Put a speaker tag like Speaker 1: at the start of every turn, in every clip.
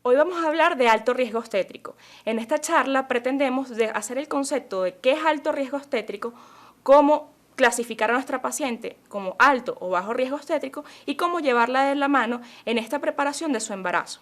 Speaker 1: Hoy vamos a hablar de alto riesgo obstétrico. En esta charla pretendemos hacer el concepto de qué es alto riesgo obstétrico, cómo clasificar a nuestra paciente como alto o bajo riesgo obstétrico y cómo llevarla de la mano en esta preparación de su embarazo.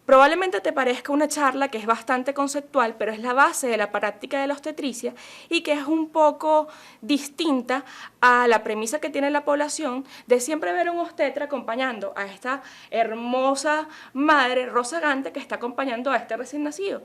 Speaker 1: Probablemente te parezca una charla que es bastante conceptual, pero es la base de la práctica de la obstetricia y que es un poco distinta a la premisa que tiene la población de siempre ver un obstetra acompañando a esta hermosa madre rozagante que está acompañando a este recién nacido.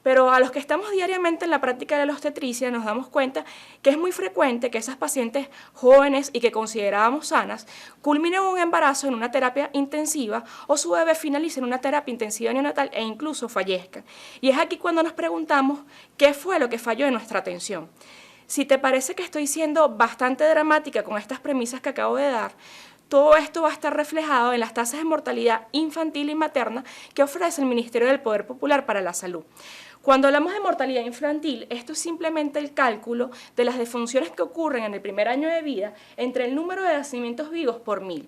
Speaker 1: Pero a los que estamos diariamente en la práctica de la obstetricia nos damos cuenta que es muy frecuente que esas pacientes jóvenes y que considerábamos sanas culminen un embarazo en una terapia intensiva o su bebé finalice en una terapia intensiva neonatal e incluso fallezca. Y es aquí cuando nos preguntamos qué fue lo que falló en nuestra atención. Si te parece que estoy siendo bastante dramática con estas premisas que acabo de dar, todo esto va a estar reflejado en las tasas de mortalidad infantil y materna que ofrece el Ministerio del Poder Popular para la Salud. Cuando hablamos de mortalidad infantil, esto es simplemente el cálculo de las defunciones que ocurren en el primer año de vida entre el número de nacimientos vivos por 1000.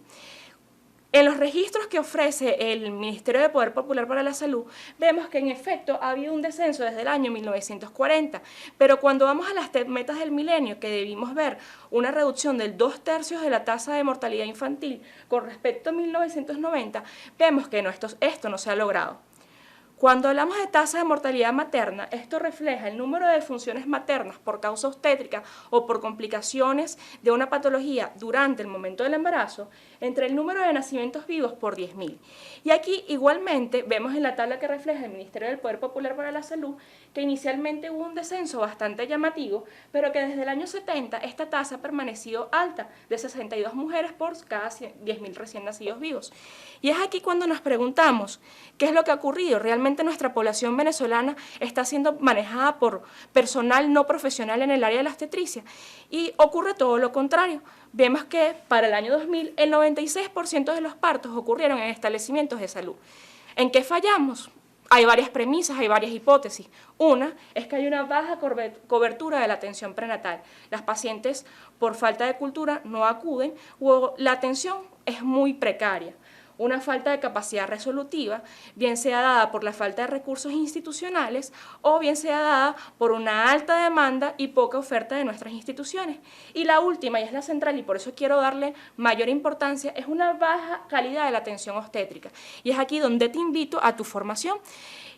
Speaker 1: En los registros que ofrece el Ministerio del Poder Popular para la Salud, vemos que en efecto ha habido un descenso desde el año 1940, pero cuando vamos a las metas del milenio, que debimos ver una reducción del 2/3 de la tasa de mortalidad infantil con respecto a 1990, vemos que esto no se ha logrado. Cuando hablamos de tasa de mortalidad materna, esto refleja el número de defunciones maternas por causa obstétrica o por complicaciones de una patología durante el momento del embarazo entre el número de nacimientos vivos por 10.000. Y aquí igualmente vemos en la tabla que refleja el Ministerio del Poder Popular para la Salud que inicialmente hubo un descenso bastante llamativo, pero que desde el año 70 esta tasa ha permanecido alta, de 62 mujeres por cada 10.000 recién nacidos vivos. Y es aquí cuando nos preguntamos, ¿qué es lo que ha ocurrido? ¿Realmente nuestra población venezolana está siendo manejada por personal no profesional en el área de la obstetricia? Y ocurre todo lo contrario. Vemos que para el año 2000 el 96% de los partos ocurrieron en establecimientos de salud. ¿En qué fallamos? Hay varias premisas, hay varias hipótesis. Una es que hay una baja cobertura de la atención prenatal. Las pacientes por falta de cultura no acuden o la atención es muy precaria. Una falta de capacidad resolutiva, bien sea dada por la falta de recursos institucionales o bien sea dada por una alta demanda y poca oferta de nuestras instituciones. Y la última, y es la central, y por eso quiero darle mayor importancia, es una baja calidad de la atención obstétrica. Y es aquí donde te invito a tu formación.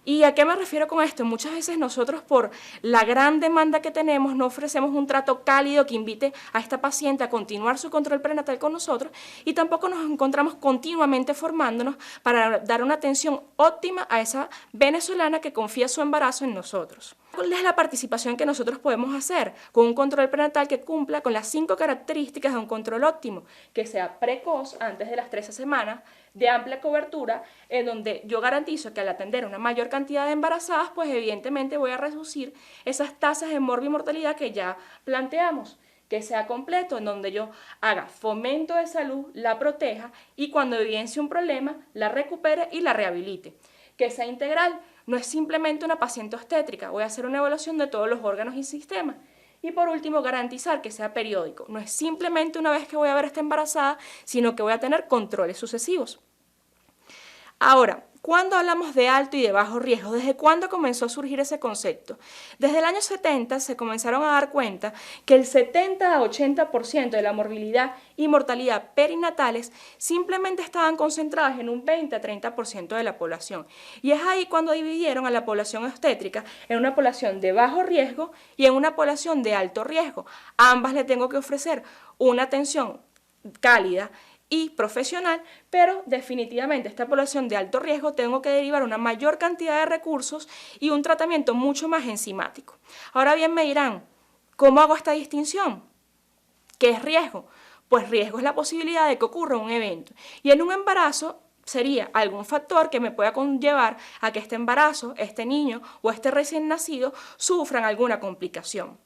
Speaker 1: ¿Y a qué me refiero con esto? Muchas veces nosotros, por la gran demanda que tenemos, no ofrecemos un trato cálido que invite a esta paciente a continuar su control prenatal con nosotros y tampoco nos encontramos continuamente formándonos para dar una atención óptima a esa venezolana que confía su embarazo en nosotros. ¿Cuál es la participación que nosotros podemos hacer con un control prenatal que cumpla con las 5 características de un control óptimo? Que sea precoz, antes de las 13 semanas, de amplia cobertura, en donde yo garantizo que al atender una mayor cantidad de embarazadas, pues evidentemente voy a reducir esas tasas de morbi-mortalidad que ya planteamos. Que sea completo, en donde yo haga fomento de salud, la proteja y cuando evidencie un problema, la recupere y la rehabilite. Que sea integral, no es simplemente una paciente obstétrica, voy a hacer una evaluación de todos los órganos y sistemas. Y por último, garantizar que sea periódico, no es simplemente una vez que voy a ver a esta embarazada, sino que voy a tener controles sucesivos. Ahora, ¿cuándo hablamos de alto y de bajo riesgo? ¿Desde cuándo comenzó a surgir ese concepto? Desde el año 70 se comenzaron a dar cuenta que el 70 a 80% de la morbilidad y mortalidad perinatales simplemente estaban concentradas en un 20 a 30% de la población. Y es ahí cuando dividieron a la población obstétrica en una población de bajo riesgo y en una población de alto riesgo. A ambas le tengo que ofrecer una atención cálida y profesional, pero definitivamente esta población de alto riesgo tengo que derivar una mayor cantidad de recursos y un tratamiento mucho más enzimático. Ahora bien me dirán, ¿cómo hago esta distinción? ¿Qué es riesgo? Pues riesgo es la posibilidad de que ocurra un evento y en un embarazo sería algún factor que me pueda conllevar a que este embarazo, este niño o este recién nacido sufran alguna complicación.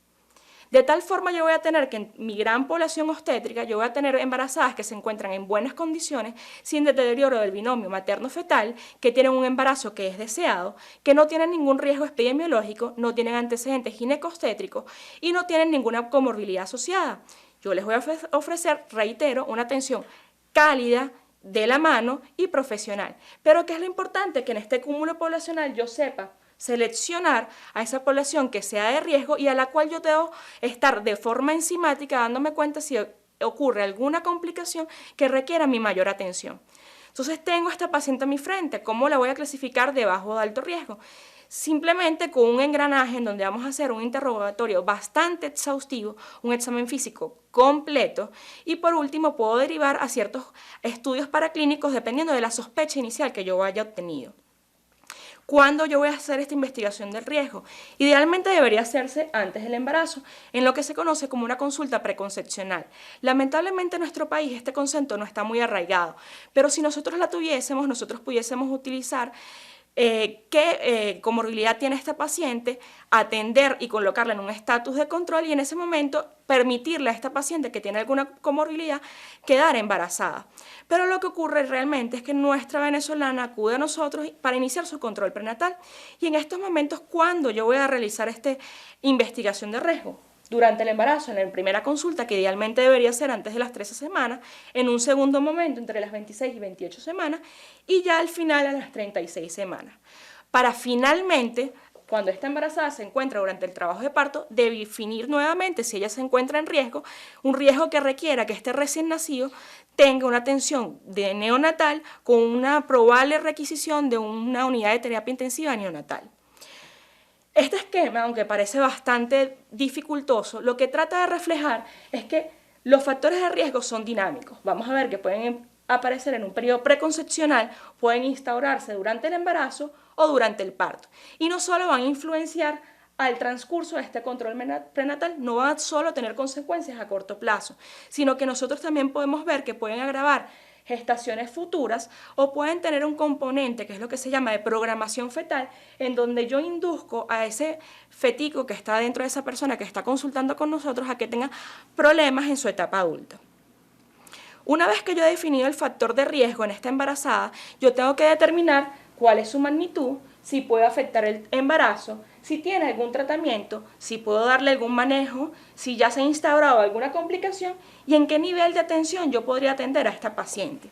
Speaker 1: De tal forma yo voy a tener que en mi gran población obstétrica, yo voy a tener embarazadas que se encuentran en buenas condiciones, sin deterioro del binomio materno-fetal, que tienen un embarazo que es deseado, que no tienen ningún riesgo epidemiológico, no tienen antecedentes ginecobstétricos y no tienen ninguna comorbilidad asociada. Yo les voy a ofrecer, reitero, una atención cálida de la mano y profesional. Pero ¿qué es lo importante? Que en este cúmulo poblacional yo sepa seleccionar a esa población que sea de riesgo y a la cual yo debo estar de forma enzimática dándome cuenta si ocurre alguna complicación que requiera mi mayor atención. Entonces tengo a esta paciente a mi frente, ¿cómo la voy a clasificar de bajo o de alto riesgo? Simplemente con un engranaje en donde vamos a hacer un interrogatorio bastante exhaustivo, un examen físico completo y por último puedo derivar a ciertos estudios paraclínicos dependiendo de la sospecha inicial que yo haya obtenido. ¿Cuándo yo voy a hacer esta investigación del riesgo? Idealmente debería hacerse antes del embarazo, en lo que se conoce como una consulta preconcepcional. Lamentablemente en nuestro país este concepto no está muy arraigado, pero si nosotros la tuviésemos, nosotros pudiésemos utilizar qué comorbilidad tiene esta paciente, atender y colocarla en un estatus de control y en ese momento permitirle a esta paciente que tiene alguna comorbilidad quedar embarazada. Pero lo que ocurre realmente es que nuestra venezolana acude a nosotros para iniciar su control prenatal y en estos momentos, ¿cuándo yo voy a realizar esta investigación de riesgo? Durante el embarazo, en la primera consulta, que idealmente debería ser antes de las 13 semanas, en un segundo momento entre las 26 y 28 semanas y ya al final a las 36 semanas. Para finalmente, cuando está embarazada se encuentra durante el trabajo de parto, definir nuevamente si ella se encuentra en riesgo, un riesgo que requiera que este recién nacido tenga una atención de neonatal con una probable requisición de una unidad de terapia intensiva neonatal. Este esquema, aunque parece bastante dificultoso, lo que trata de reflejar es que los factores de riesgo son dinámicos. Vamos a ver que pueden aparecer en un periodo preconcepcional, pueden instaurarse durante el embarazo o durante el parto. Y no solo van a influenciar al transcurso de este control prenatal, no van a solo tener consecuencias a corto plazo, sino que nosotros también podemos ver que pueden agravar gestaciones futuras o pueden tener un componente que es lo que se llama de programación fetal, en donde yo induzco a ese fetico que está dentro de esa persona que está consultando con nosotros a que tenga problemas en su etapa adulta. Una vez que yo he definido el factor de riesgo en esta embarazada, yo tengo que determinar cuál es su magnitud, si puede afectar el embarazo, si tiene algún tratamiento, si puedo darle algún manejo, si ya se ha instaurado alguna complicación y en qué nivel de atención yo podría atender a esta paciente.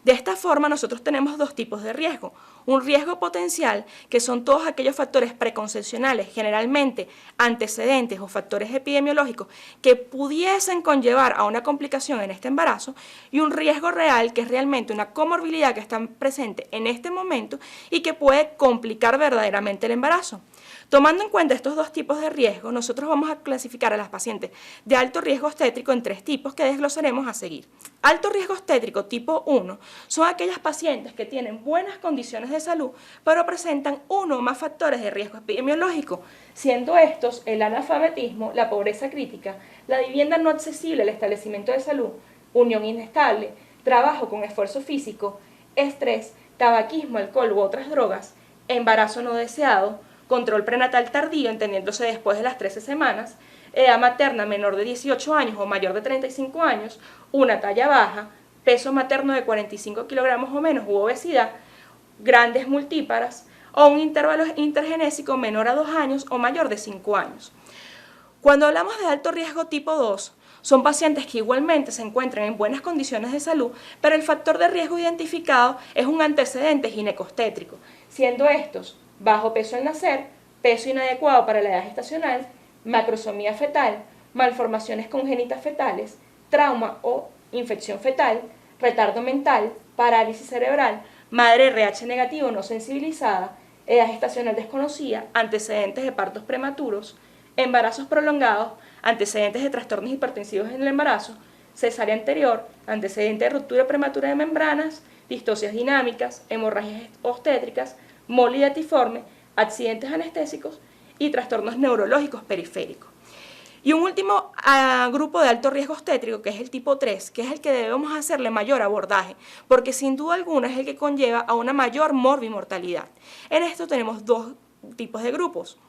Speaker 1: De esta forma nosotros tenemos dos tipos de riesgo. Un riesgo potencial, que son todos aquellos factores preconcepcionales, generalmente antecedentes o factores epidemiológicos, que pudiesen conllevar a una complicación en este embarazo, y un riesgo real, que es realmente una comorbilidad que está presente en este momento y que puede complicar verdaderamente el embarazo. Tomando en cuenta estos dos tipos de riesgo, nosotros vamos a clasificar a las pacientes de alto riesgo obstétrico en tres tipos que desglosaremos a seguir. Alto riesgo obstétrico tipo 1 son aquellas pacientes que tienen buenas condiciones de salud, pero presentan uno o más factores de riesgo epidemiológico, siendo estos el analfabetismo, la pobreza crítica, la vivienda no accesible al establecimiento de salud, unión inestable, trabajo con esfuerzo físico, estrés, tabaquismo, alcohol u otras drogas, embarazo no deseado, control prenatal tardío, entendiéndose después de las 13 semanas, edad materna menor de 18 años o mayor de 35 años, una talla baja, peso materno de 45 kilogramos o menos u obesidad, grandes multíparas o un intervalo intergenésico menor a 2 años o mayor de 5 años. Cuando hablamos de alto riesgo tipo 2, son pacientes que igualmente se encuentran en buenas condiciones de salud, pero el factor de riesgo identificado es un antecedente ginecostétrico, siendo estos bajo peso al nacer, peso inadecuado para la edad gestacional, macrosomía fetal, malformaciones congénitas fetales, trauma o infección fetal, retardo mental, parálisis cerebral, madre RH negativo no sensibilizada, edad gestacional desconocida, antecedentes de partos prematuros, embarazos prolongados, antecedentes de trastornos hipertensivos en el embarazo, cesárea anterior, antecedente de ruptura prematura de membranas, distocias dinámicas, hemorragias obstétricas, molidatiforme, accidentes anestésicos y trastornos neurológicos periféricos. Y un último grupo de alto riesgo obstétrico, que es el tipo 3, que es el que debemos hacerle mayor abordaje, porque sin duda alguna es el que conlleva a una mayor morbimortalidad. En esto tenemos dos tipos de grupos.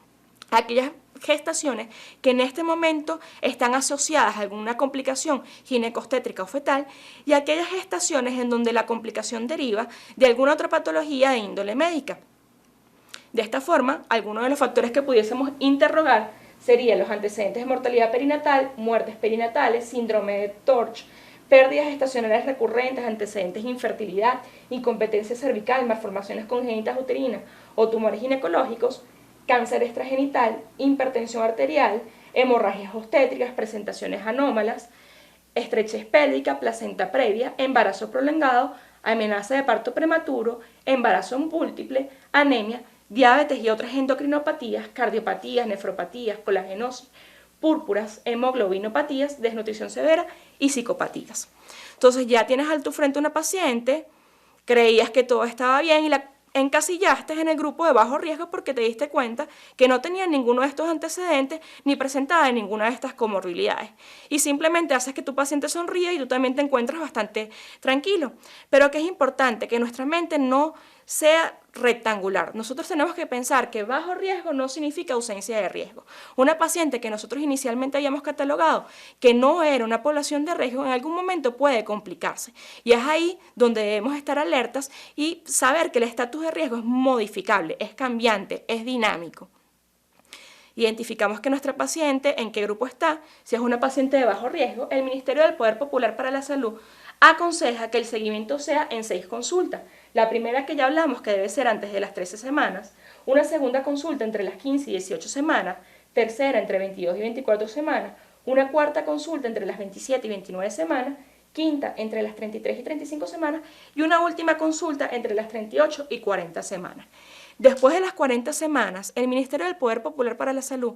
Speaker 1: Aquellas gestaciones que en este momento están asociadas a alguna complicación ginecostétrica o fetal y aquellas gestaciones en donde la complicación deriva de alguna otra patología de índole médica. De esta forma, algunos de los factores que pudiésemos interrogar serían los antecedentes de mortalidad perinatal, muertes perinatales, síndrome de Torch, pérdidas estacionales recurrentes, antecedentes de infertilidad, incompetencia cervical, malformaciones congénitas uterinas o tumores ginecológicos, cáncer extragenital, hipertensión arterial, hemorragias obstétricas, presentaciones anómalas, estrechez pélvica, placenta previa, embarazo prolongado, amenaza de parto prematuro, embarazo múltiple, anemia, diabetes y otras endocrinopatías, cardiopatías, nefropatías, colagenosis, púrpuras, hemoglobinopatías, desnutrición severa y psicopatías. Entonces ya tienes a tu frente una paciente, creías que todo estaba bien y la encasillaste en el grupo de bajo riesgo porque te diste cuenta que no tenía ninguno de estos antecedentes ni presentaba ninguna de estas comorbilidades. Y simplemente haces que tu paciente sonríe y tú también te encuentras bastante tranquilo. Pero que es importante que nuestra mente no sea rectangular. Nosotros tenemos que pensar que bajo riesgo no significa ausencia de riesgo. Una paciente que nosotros inicialmente habíamos catalogado que no era una población de riesgo, en algún momento puede complicarse. Y es ahí donde debemos estar alertas y saber que el estatus de riesgo es modificable, es cambiante, es dinámico. Identificamos que nuestra paciente, en qué grupo está. Si es una paciente de bajo riesgo, el Ministerio del Poder Popular para la Salud aconseja que el seguimiento sea en 6 consultas. La primera que ya hablamos, que debe ser antes de las 13 semanas, una segunda consulta entre las 15 y 18 semanas, tercera entre 22 y 24 semanas, una cuarta consulta entre las 27 y 29 semanas, quinta entre las 33 y 35 semanas y una última consulta entre las 38 y 40 semanas. Después de las 40 semanas, el Ministerio del Poder Popular para la Salud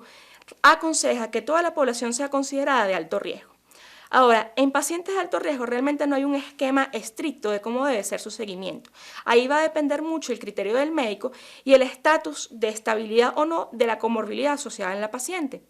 Speaker 1: aconseja que toda la población sea considerada de alto riesgo. Ahora, en pacientes de alto riesgo realmente no hay un esquema estricto de cómo debe ser su seguimiento. Ahí va a depender mucho el criterio del médico y el estatus de estabilidad o no de la comorbilidad asociada en la paciente.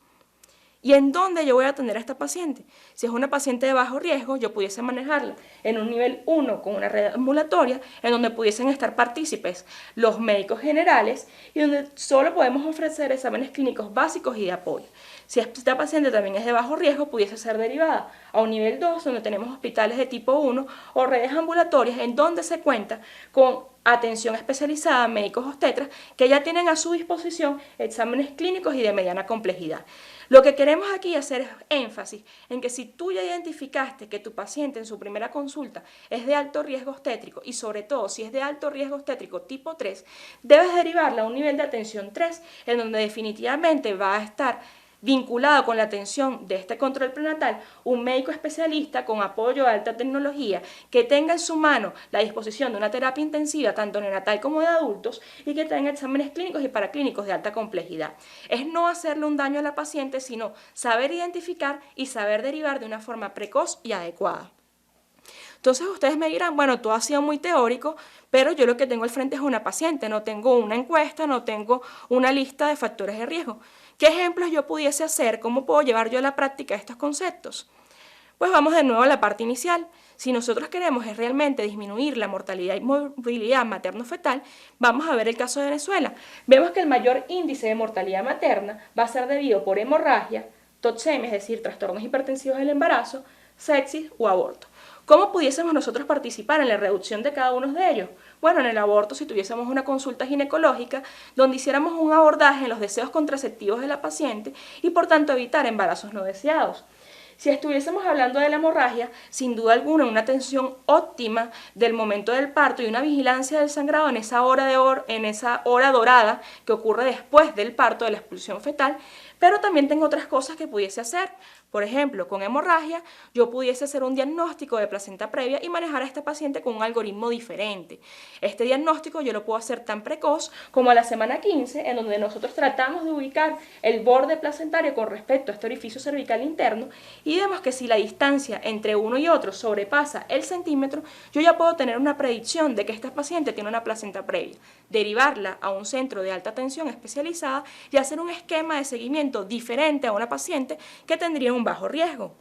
Speaker 1: ¿Y en dónde yo voy a atender a esta paciente? Si es una paciente de bajo riesgo, yo pudiese manejarla en un nivel 1 con una red ambulatoria, en donde pudiesen estar partícipes los médicos generales y donde solo podemos ofrecer exámenes clínicos básicos y de apoyo. Si esta paciente también es de bajo riesgo, pudiese ser derivada a un nivel 2, donde tenemos hospitales de tipo 1 o redes ambulatorias en donde se cuenta con atención especializada, médicos obstetras, que ya tienen a su disposición exámenes clínicos y de mediana complejidad. Lo que queremos aquí hacer es énfasis en que si tú ya identificaste que tu paciente en su primera consulta es de alto riesgo obstétrico y sobre todo si es de alto riesgo obstétrico tipo 3, debes derivarla a un nivel de atención 3 en donde definitivamente va a estar vinculado con la atención de este control prenatal, un médico especialista con apoyo de alta tecnología que tenga en su mano la disposición de una terapia intensiva tanto neonatal como de adultos y que tenga exámenes clínicos y paraclínicos de alta complejidad. Es no hacerle un daño a la paciente, sino saber identificar y saber derivar de una forma precoz y adecuada. Entonces ustedes me dirán, bueno, todo ha sido muy teórico, pero yo lo que tengo al frente es una paciente, no tengo una encuesta, no tengo una lista de factores de riesgo. ¿Qué ejemplos yo pudiese hacer? ¿Cómo puedo llevar yo a la práctica estos conceptos? Pues vamos de nuevo a la parte inicial. Si nosotros queremos es realmente disminuir la mortalidad y morbilidad materno-fetal, vamos a ver el caso de Venezuela. Vemos que el mayor índice de mortalidad materna va a ser debido por hemorragia, TOTSEM, es decir, trastornos hipertensivos del embarazo, sepsis o aborto. ¿Cómo pudiésemos nosotros participar en la reducción de cada uno de ellos? Bueno, en el aborto, si tuviésemos una consulta ginecológica donde hiciéramos un abordaje en los deseos contraceptivos de la paciente y por tanto evitar embarazos no deseados. Si estuviésemos hablando de la hemorragia, sin duda alguna una atención óptima del momento del parto y una vigilancia del sangrado en esa hora dorada que ocurre después del parto, de la expulsión fetal, pero también tengo otras cosas que pudiese hacer. Por ejemplo, con hemorragia, yo pudiese hacer un diagnóstico de placenta previa y manejar a esta paciente con un algoritmo diferente. Este diagnóstico yo lo puedo hacer tan precoz como a la semana 15, en donde nosotros tratamos de ubicar el borde placentario con respecto a este orificio cervical interno y vemos que si la distancia entre uno y otro sobrepasa el centímetro, yo ya puedo tener una predicción de que esta paciente tiene una placenta previa, derivarla a un centro de alta atención especializada y hacer un esquema de seguimiento diferente a una paciente que tendría un bajo riesgo.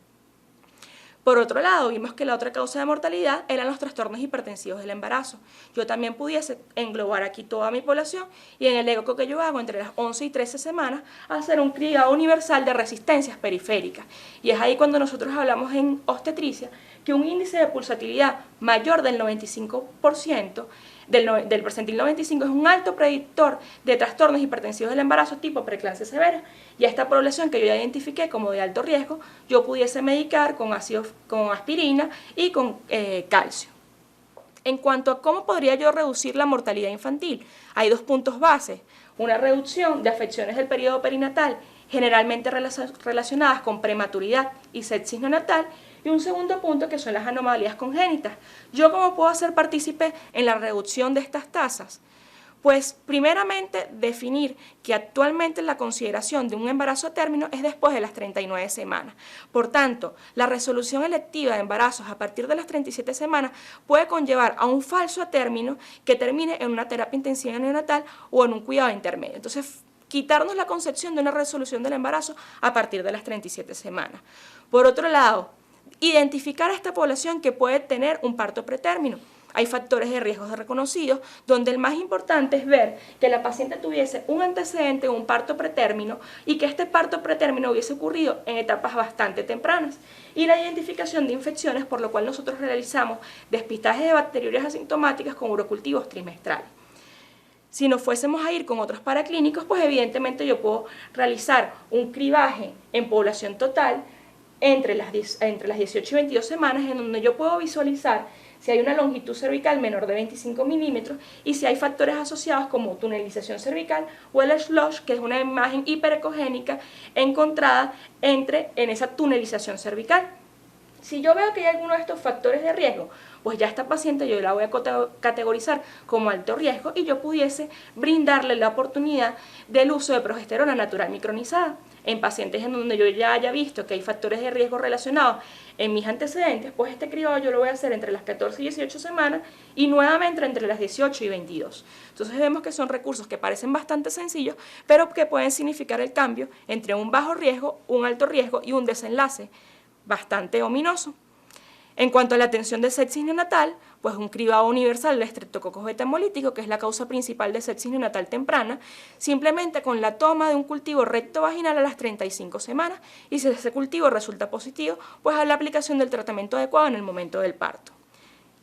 Speaker 1: Por otro lado, vimos que la otra causa de mortalidad eran los trastornos hipertensivos del embarazo. Yo también pudiese englobar aquí toda mi población y en el eco que yo hago entre las 11 y 13 semanas hacer un criado universal de resistencias periféricas. Y es ahí cuando nosotros hablamos en obstetricia que un índice de pulsatilidad mayor del 95% del percentil 95 es un alto predictor de trastornos hipertensivos del embarazo tipo preeclampsia severa, y a esta población que yo ya identifiqué como de alto riesgo, yo pudiese medicar con aspirina y con calcio. En cuanto a cómo podría yo reducir la mortalidad infantil, hay dos puntos bases: una reducción de afecciones del periodo perinatal, generalmente relacionadas con prematuridad y sepsis neonatal, y un segundo punto que son las anomalías congénitas. ¿Yo cómo puedo ser partícipe en la reducción de estas tasas? Pues primeramente definir que actualmente la consideración de un embarazo a término es después de las 39 semanas. Por tanto, la resolución electiva de embarazos a partir de las 37 semanas puede conllevar a un falso a término que termine en una terapia intensiva neonatal o en un cuidado intermedio. Entonces, quitarnos la concepción de una resolución del embarazo a partir de las 37 semanas. Por otro lado, identificar a esta población que puede tener un parto pretérmino. Hay factores de riesgo reconocidos, donde el más importante es ver que la paciente tuviese un antecedente de un parto pretérmino y que este parto pretérmino hubiese ocurrido en etapas bastante tempranas. Y la identificación de infecciones, por lo cual nosotros realizamos despistaje de bacteriurias asintomáticas con urocultivos trimestrales. Si nos fuésemos a ir con otros paraclínicos, pues evidentemente yo puedo realizar un cribaje en población total entre las 18 y 22 semanas, en donde yo puedo visualizar si hay una longitud cervical menor de 25 milímetros y si hay factores asociados como tunelización cervical o el slush, que es una imagen hiperecogénica encontrada en esa tunelización cervical. Si yo veo que hay alguno de estos factores de riesgo, pues ya esta paciente yo la voy a categorizar como alto riesgo y yo pudiese brindarle la oportunidad del uso de progesterona natural micronizada. En pacientes en donde yo ya haya visto que hay factores de riesgo relacionados en mis antecedentes, pues este cribado yo lo voy a hacer entre las 14 y 18 semanas y nuevamente entre las 18 y 22. Entonces vemos que son recursos que parecen bastante sencillos, pero que pueden significar el cambio entre un bajo riesgo, un alto riesgo y un desenlace bastante ominoso. En cuanto a la atención de sepsis neonatal, pues un cribado universal de Streptococcus beta hemolítico, que es la causa principal de sepsis neonatal temprana, simplemente con la toma de un cultivo rectovaginal a las 35 semanas, y si ese cultivo resulta positivo, pues a la aplicación del tratamiento adecuado en el momento del parto.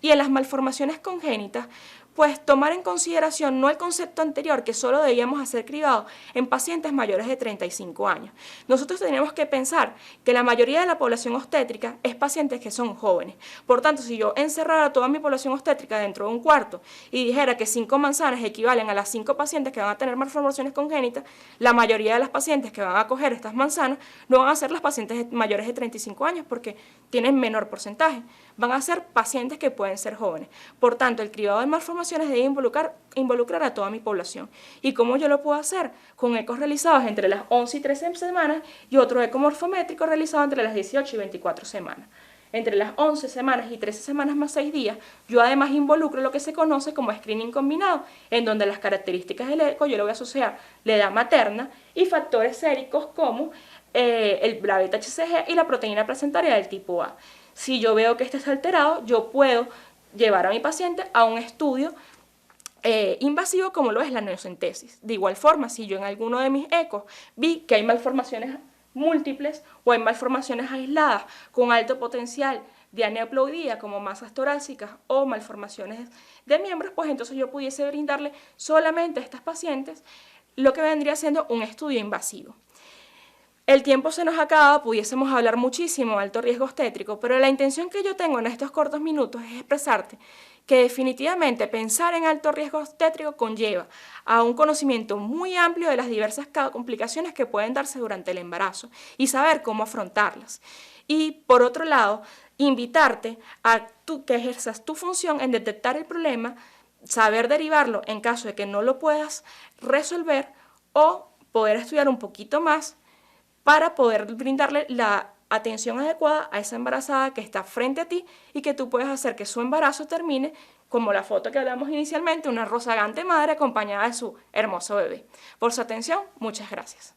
Speaker 1: Y en las malformaciones congénitas, pues tomar en consideración no el concepto anterior, que solo debíamos hacer cribado en pacientes mayores de 35 años. Nosotros tenemos que pensar que la mayoría de la población obstétrica es pacientes que son jóvenes. Por tanto, si yo encerrara toda mi población obstétrica dentro de un cuarto y dijera que 5 manzanas equivalen a las 5 pacientes que van a tener malformaciones congénitas, la mayoría de las pacientes que van a coger estas manzanas no van a ser las pacientes mayores de 35 años porque tienen menor porcentaje. Van a ser pacientes que pueden ser jóvenes. Por tanto, el cribado de malformaciones debe involucrar a toda mi población. ¿Y cómo yo lo puedo hacer? Con ecos realizados entre las 11 y 13 semanas y otro eco morfométrico realizado entre las 18 y 24 semanas. Entre las 11 semanas y 13 semanas más 6 días, yo además involucro lo que se conoce como screening combinado, en donde las características del eco yo lo voy a asociar la edad materna y factores séricos como la beta-HCG y la proteína placentaria del tipo A. Si yo veo que este está alterado, yo puedo llevar a mi paciente a un estudio invasivo como lo es la neocentesis. De igual forma, si yo en alguno de mis ecos vi que hay malformaciones múltiples o hay malformaciones aisladas con alto potencial de aneuploidía como masas torácicas o malformaciones de miembros, pues entonces yo pudiese brindarle solamente a estas pacientes lo que vendría siendo un estudio invasivo. El tiempo se nos acaba, pudiésemos hablar muchísimo de alto riesgo obstétrico, pero la intención que yo tengo en estos cortos minutos es expresarte que definitivamente pensar en alto riesgo obstétrico conlleva a un conocimiento muy amplio de las diversas complicaciones que pueden darse durante el embarazo y saber cómo afrontarlas. Y por otro lado, invitarte a que ejerzas tu función en detectar el problema, saber derivarlo en caso de que no lo puedas resolver o poder estudiar un poquito más para poder brindarle la atención adecuada a esa embarazada que está frente a ti y que tú puedes hacer que su embarazo termine como la foto que hablamos inicialmente, una rozagante madre acompañada de su hermoso bebé. Por su atención, muchas gracias.